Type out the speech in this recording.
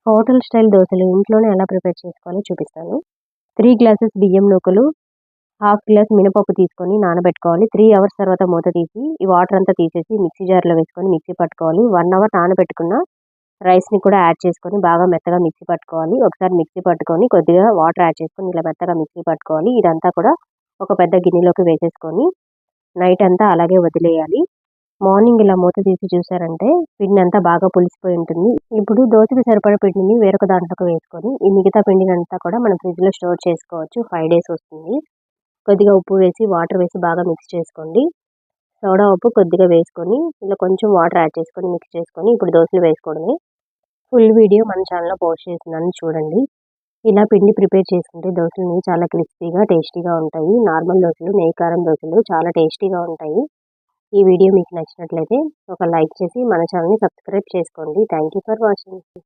Hotel style దోసలు ఇంట్లోనే ఎలా ప్రిపేర్ చేసుకోవాలో చూపిస్తాను. 3 గ్లాసెస్ బియ్యం నూకలు, హాఫ్ గ్లాస్ మినపప్పు తీసుకొని నానబెట్టుకోవాలి. 3 అవర్స్ తర్వాత మూత తీసి ఈ వాటర్ అంతా తీసేసి మిక్సీ జార్‌లో వేసుకొని మిక్సీ పట్టుకోవాలి. 1 అవర్ నానబెట్టుకున్న రైస్‌ని కూడా యాడ్ చేసుకొని బాగా మెత్తగా మిక్సీ పట్టుకోవాలి. ఒకసారి మిక్సీ పట్టుకొని కొద్దిగా వాటర్ యాడ్ చేసుకొని ఇలా మెత్తగా మిక్సీ పట్టుకోవాలి. ఇదంతా కూడా ఒక పెద్ద గిన్నెలోకి వేసేసుకొని నైట్ అంతా అలాగే వదిలేయాలి. మార్నింగ్ ఇలా మూత తీసి చూసారంటే పిండి అంతా బాగా పులిసిపోయి ఉంటుంది. ఇప్పుడు దోసకి సరిపడా పిండిని వేరొక దాంట్లోకి వేసుకొని ఈ మిగతా పిండినంతా కూడా మనం ఫ్రిడ్జ్‌లో స్టోర్ చేసుకోవచ్చు. 5 డేస్ వస్తుంది. కొద్దిగా ఉప్పు వేసి వాటర్ వేసి బాగా మిక్స్ చేసుకోండి. సోడా ఉప్పు కొద్దిగా వేసుకొని ఇలా కొంచెం వాటర్ యాడ్ చేసుకొని మిక్స్ చేసుకొని ఇప్పుడు దోసలు వేసుకోవడమే. ఫుల్ వీడియో మన ఛానల్‌లో పోస్ట్ చేస్తున్నాను చూడండి. ఇలా పిండి ప్రిపేర్ చేసుకుంటే దోసలు చాలా క్రిస్పీగా టేస్టీగా ఉంటాయి. నార్మల్ దోసలు, నెయ్యి కారం దోసలు చాలా టేస్టీగా ఉంటాయి. ఈ వీడియో మీకు నచ్చినట్లయితే ఒక లైక్ చేసి మన ఛానల్‌ని సబ్స్క్రైబ్ చేసుకోండి. Thank you for watching.